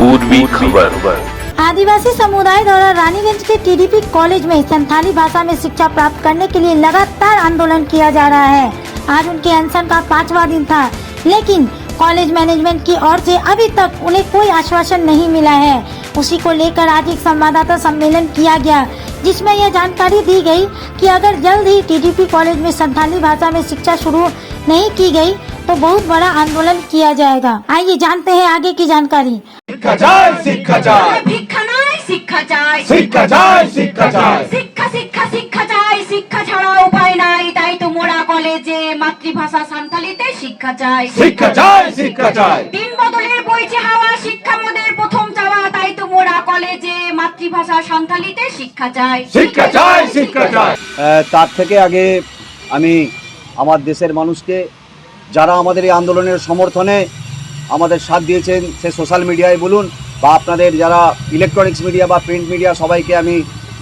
पूर्वी खबर। आदिवासी समुदाय द्वारा रानीगंज के टीडीपी कॉलेज में संथाली भाषा में शिक्षा प्राप्त करने के लिए लगातार आंदोलन किया जा रहा है। आज उनके अनशन का 5वां दिन था, लेकिन कॉलेज मैनेजमेंट की ओर से अभी तक उन्हें कोई आश्वासन नहीं मिला है। उसी को लेकर आज एक संवाददाता सम्मेलन किया गया, जिसमें यह जानकारी दी गई कि अगर जल्द ही टीडीपी कॉलेज में संथाली भाषा में शिक्षा शुरू नहीं की गई तो बहुत बड़ा आंदोलन किया जाएगा। आइए जानते हैं आगे की जानकारी। শিক্ষা চাই শিক্ষা চাই ভিক্ষা নয় শিক্ষা চাই শিক্ষা চাই শিক্ষা চাই শিক্ষা শিক্ষা শিক্ষা চাই শিক্ষা ছাড়া উপায় নাই তাই তো মোরা কলেজে মাতৃভাষা সান্তালিতে শিক্ষা চাই শিক্ষা চাই শিক্ষা চাই দিন বদলের বইছে হাওয়া শিক্ষা মোদের প্রথম চাওয়া তাই তো মোরা কলেজে মাতৃভাষা সান্তালিতে শিক্ষা চাই শিক্ষা চাই শিক্ষা চাই তার থেকে আগে আমি আমার দেশের মানুষকে যারা আমাদের এই আন্দোলনের সমর্থনে আমাদের সাথ দিয়েছেন, সে সোশ্যাল মিডিয়ায় বলুন বা আপনাদের যারা ইলেকট্রনিক্স মিডিয়া বা প্রিন্ট মিডিয়া, সবাইকে আমি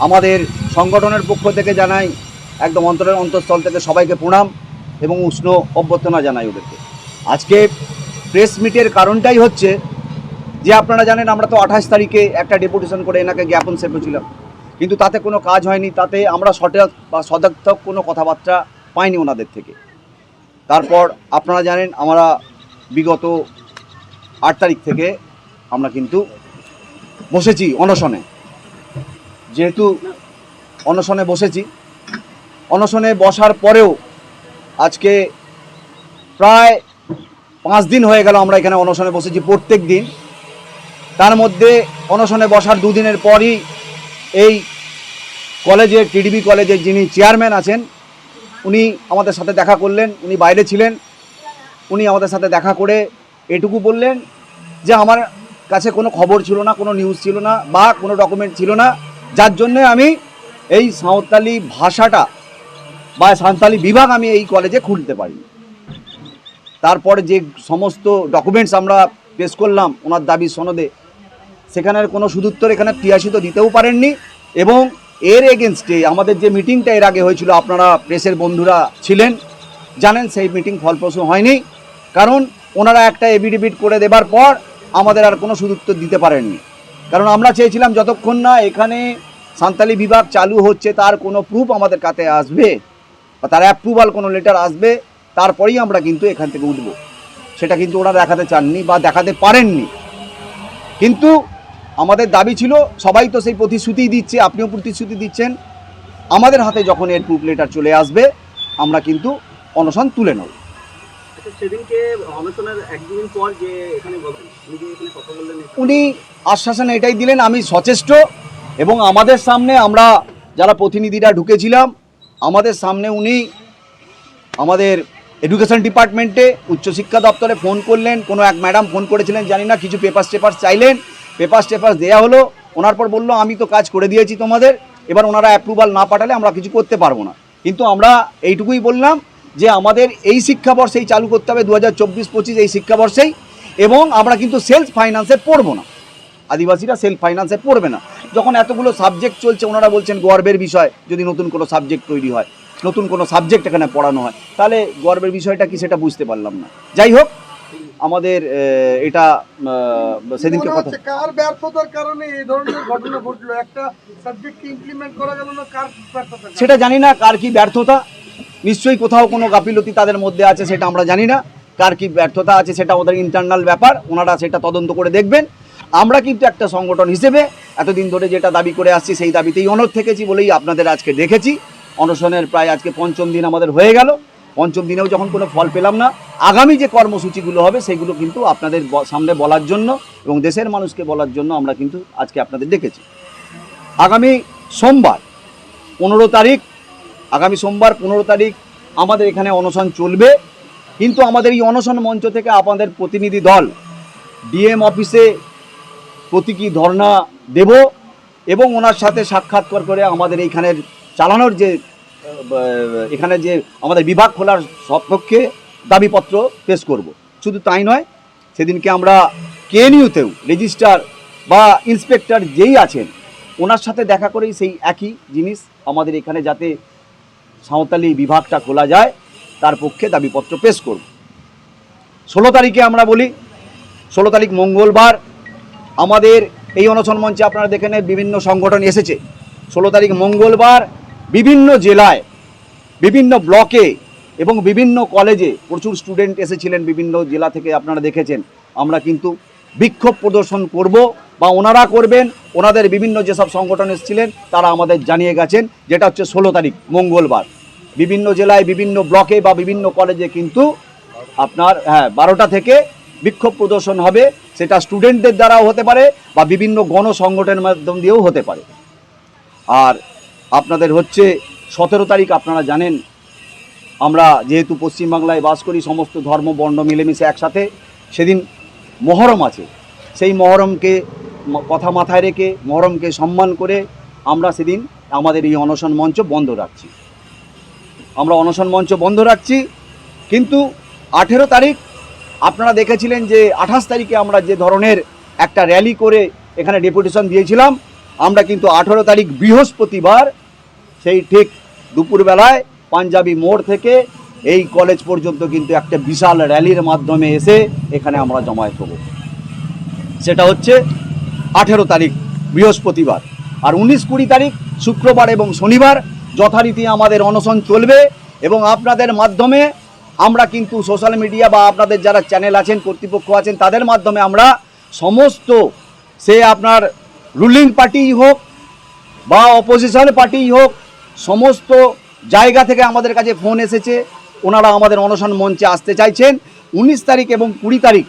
আমাদের সংগঠনের পক্ষ থেকে জানাই একদম অন্তরের অন্তঃস্থল থেকে সবাইকে প্রণাম এবং উষ্ণ অভ্যর্থনা জানাই ওদেরকে। আজকে প্রেস মিটের কারণটাই হচ্ছে যে আপনারা জানেন আমরা তো 28 তারিখে একটা ডেপুটেশন করে এনাকে জ্ঞাপন সেপেছিলাম, কিন্তু তাতে কোনো কাজ হয়নি। তাতে আমরা সঠিক বা সদর্থক কোনো কথাবার্তা পাইনি ওনাদের থেকে। তারপর আপনারা জানেন আমরা বিগত 8 তারিখ থেকে আমরা কিন্তু বসেছি অনশনে। যেহেতু অনশনে বসেছি, অনশনে বসার পরেও আজকে প্রায় 5 দিন হয়ে গেল আমরা এখানে অনশনে বসেছি প্রত্যেক দিন। তার মধ্যে অনশনে বসার 2 দিনের পরই এই কলেজের টিডিপি কলেজের যিনি চেয়ারম্যান আছেন উনি আমাদের সাথে দেখা করলেন। উনি বাইরে ছিলেন, উনি আমাদের সাথে দেখা করে এটুকু বললেন যে আমার কাছে কোনো খবর ছিল না, কোনো নিউজ ছিল না বা কোনো ডকুমেন্ট ছিল না, যার জন্য আমি এই সাঁওতালি ভাষাটা বা সাঁওতালি বিভাগ আমি এই কলেজে খুলতে পারি। তারপরে যে সমস্ত ডকুমেন্টস আমরা পেশ করলাম ওনার দাবি সনদে, সেখানের কোনো সুদুত্তর এখানে 83 তো দিতেও পারেননি। এবং এর এগেনস্টে আমাদের যে মিটিংটা এর আগে হয়েছিল, আপনারা প্রেসের বন্ধুরা ছিলেন, জানেন সেই মিটিং ফলপ্রসূ হয়নি, কারণ ওনারা একটা এফিডেভিট করে দেবার পর আমাদের আর কোনো সুদুত্তর দিতে পারেননি। কারণ আমরা চেয়েছিলাম যতক্ষণ না এখানে সাঁওতালি বিভাগ চালু হচ্ছে তার কোনো প্রুফ আমাদের কাছে আসবে বা তার অ্যাপ্রুভাল কোনো লেটার আসবে, তারপরেই আমরা কিন্তু এখান থেকে উঠব। সেটা কিন্তু ওরা দেখাতে চাননি বা দেখাতে পারেননি। কিন্তু আমাদের দাবি ছিল, সবাই তো সেই প্রতিশ্রুতি দিচ্ছে, আপনিও প্রতিশ্রুতি দিচ্ছেন, আমাদের হাতে যখন এর প্রুফ লেটার চলে আসবে আমরা কিন্তু অনশন তুলে নেব। সেদিনকে অনশনের একদিন পর যে এখানে কথা বললেন, উনি আশ্বাসন এটাই দিলেন আমি সচেষ্ট এবং আমাদের সামনে আমরা যারা প্রতিনিধিরা ঢুকেছিলাম আমাদের সামনে উনি আমাদের এডুকেশন ডিপার্টমেন্টে উচ্চশিক্ষা দপ্তরে ফোন করলেন। কোনো এক ম্যাডাম ফোন করেছিলেন জানি না, কিছু পেপার চাইলেন, পেপার দেওয়া হলো। ওনার পর বললো আমি তো কাজ করে দিয়েছি তোমাদের, এবার ওনারা অ্যাপ্রুভাল না পাঠালে আমরা কিছু করতে পারবো না। কিন্তু আমরা এইটুকুই বললাম যে আমাদের এই শিক্ষাবর্ষেই চালু করতে হবে, 2024-25 এই শিক্ষাবর্ষেই, এবং আমরা কিন্তু সেলফ ফাইন্যান্সে পড়বো না, আদিবাসীরা সেলফ ফাইন্যান্সে পড়বে না। যখন এতগুলো সাবজেক্ট চলছে, ওনারা বলছেন গর্বের বিষয় যদি নতুন কোনো সাবজেক্ট তৈরি হয়, নতুন কোনো সাবজেক্ট এখানে পড়ানো হয়, তাহলে গর্বের বিষয়টা কি সেটা বুঝতে পারলাম না। যাই হোক, আমাদের এটা সেদিনকে কথা কার ব্যর্থতার কারণে এই ধরনের ঘটনা ঘটলো, একটা সাবজেক্ট ইমপ্লিমেন্ট করা গেল না, কার ব্যর্থতা সেটা জানি না। কার কি ব্যর্থতা, নিশ্চয়ই কোথাও কোনো গাফিলতি তাদের মধ্যে আছে, সেটা আমরা জানি না। কার কি ব্যর্থতা আছে সেটা ওদের ইন্টারনাল ব্যাপার, ওনারা সেটা তদন্ত করে দেখবেন। আমরা কিন্তু একটা সংগঠন হিসেবে এতদিন ধরে যেটা দাবি করে আসছি সেই দাবিতেই অনড় থেকেছি বলেই আপনাদের আজকে দেখেছি। অনশনের প্রায় আজকে 5ম দিন আমাদের হয়ে গেল। 5ম দিনেও যখন কোনো ফল পেলাম না, আগামী যে কর্মসূচিগুলো হবে সেগুলো কিন্তু আপনাদের সামনে বলার জন্য এবং দেশের মানুষকে বলার জন্য আমরা কিন্তু আজকে আপনাদের ডেকেছি। আগামী সোমবার 15 তারিখ, আগামী সোমবার 15 তারিখ আমাদের এখানে অনশন চলবে। কিন্তু আমাদের এই অনশন মঞ্চ থেকে আপনাদের প্রতিনিধি দল ডিএম অফিসে প্রতীকী ধর্ণা দেব এবং ওনার সাথে সাক্ষাৎকার করে আমাদের এইখানের চালানোর যে এখানে যে আমাদের বিভাগ খোলার সপক্ষে দাবিপত্র পেশ করব। শুধু তাই নয়, সেদিনকে আমরা কেএনইউতেও রেজিস্ট্রার বা ইন্সপেক্টর যেই আছেন ওনার সাথে দেখা করেই সেই একই জিনিস আমাদের এখানে যাতে সাঁওতালি বিভাগটা খোলা যায় তার পক্ষে দাবিপত্র পেশ করব। 16 তারিখে আমরা বলি, 16 তারিখ মঙ্গলবার আমাদের এই অনশন মঞ্চে আপনারা দেখে নেন বিভিন্ন সংগঠন এসেছে। 16 তারিখ মঙ্গলবার বিভিন্ন জেলায়, বিভিন্ন ব্লকে এবং বিভিন্ন কলেজে প্রচুর স্টুডেন্ট এসেছিলেন বিভিন্ন জেলা থেকে, আপনারা দেখেছেন। আমরা কিন্তু বিক্ষোভ প্রদর্শন করব বা ওনারা করবেন, ওনাদের বিভিন্ন যেসব সংগঠন এসেছিলেন তারা আমাদের জানিয়ে গেছেন, যেটা হচ্ছে 16 তারিখ মঙ্গলবার বিভিন্ন জেলায়, বিভিন্ন ব্লকে বা বিভিন্ন কলেজে কিন্তু আপনার 12টা থেকে বিক্ষোভ প্রদর্শন হবে। সেটা স্টুডেন্টদের দ্বারাও হতে পারে বা বিভিন্ন গণসংগঠনের মাধ্যম দিয়েও হতে পারে। আর আপনাদের হচ্ছে 17 তারিখ, আপনারা জানেন আমরা যেহেতু পশ্চিমবাংলায় বাস করি, সমস্ত ধর্ম বর্ণ মিলেমিশে একসাথে, সেদিন মহরম আছে। সেই মহরমকে কথা মাথায় রেখে, মহরমকে সম্মান করে আমরা সেদিন আমাদের এই অনশন মঞ্চ বন্ধ রাখছি। আমরা অনশন মঞ্চ বন্ধ রাখছি। কিন্তু 18 তারিখ আপনারা দেখেছিলেন যে 28 তারিখে আমরা যে ধরনের একটা র্যালি করে এখানে ডেপুটেশন দিয়েছিলাম, আমরা কিন্তু 18 তারিখ বৃহস্পতিবার সেই ঠিক দুপুরবেলায় পাঞ্জাবি মোড় থেকে এই কলেজ পর্যন্ত কিন্তু একটা বিশাল র্যালির মাধ্যমে এসে এখানে আমরা জমায়েত হব। সেটা হচ্ছে 18 তারিখ বৃহস্পতিবার। আর 19-20 তারিখ শুক্রবার এবং শনিবার যথারীতি আমাদের অনশন চলবে। এবং আপনাদের মাধ্যমে আমরা কিন্তু সোশ্যাল মিডিয়া বা আপনাদের যারা চ্যানেল আছেন, কর্তৃপক্ষ আছেন, তাদের মাধ্যমে আমরা সমস্ত, সে আপনার রুলিং পার্টিই হোক বা অপোজিশন পার্টিই হোক, সমস্ত জায়গা থেকে আমাদের কাছে ফোন এসেছে, ওনারা আমাদের অনশন মঞ্চে আসতে চাইছেন। 19 তারিখ এবং 20 তারিখ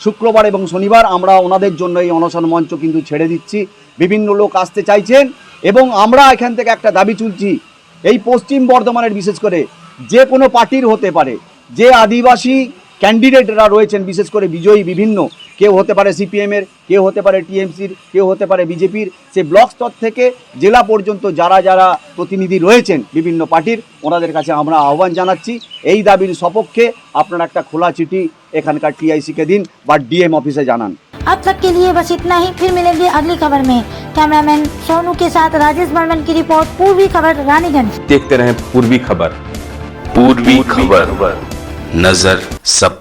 শুক্রবার এবং শনিবার আমরা ওনাদের জন্য এই অনশন মঞ্চ কিন্তু ছেড়ে দিচ্ছি। বিভিন্ন লোক আসতে চাইছেন এবং আমরা এখান থেকে একটা দাবি তুলছি, এই পশ্চিম বর্ধমানের বিশেষ করে যে কোনো পার্টির হতে পারে, যে আদিবাসী ক্যান্ডিডেটরা রয়েছেন বিশেষ করে বিজয়ী বিভিন্ন, কেউ হতে পারে সিপিএমের, কেউ হতে পারে টিএমসির, কেউ হতে পারে বিজেপির, সে ব্লক স্তর থেকে জেলা পর্যন্ত যারা যারা প্রতিনিধি রয়েছেন বিভিন্ন পার্টির, ওনাদের কাছে আমরা আহ্বান জানাচ্ছি এই দাবির সপক্ষে আপনারা একটা খোলা চিঠি এখানকার টিআইসিকে দিন বা ডিএম অফিসে জানান। अब तक के लिए बस इतना ही, फिर मिलेंगे अगली खबर में। कैमरामैन सोनू के साथ राजेश बर्मन की रिपोर्ट, पूर्वी खबर रानीगंज। देखते रहें पूर्वी खबर। पूर्वी खबर, नजर सब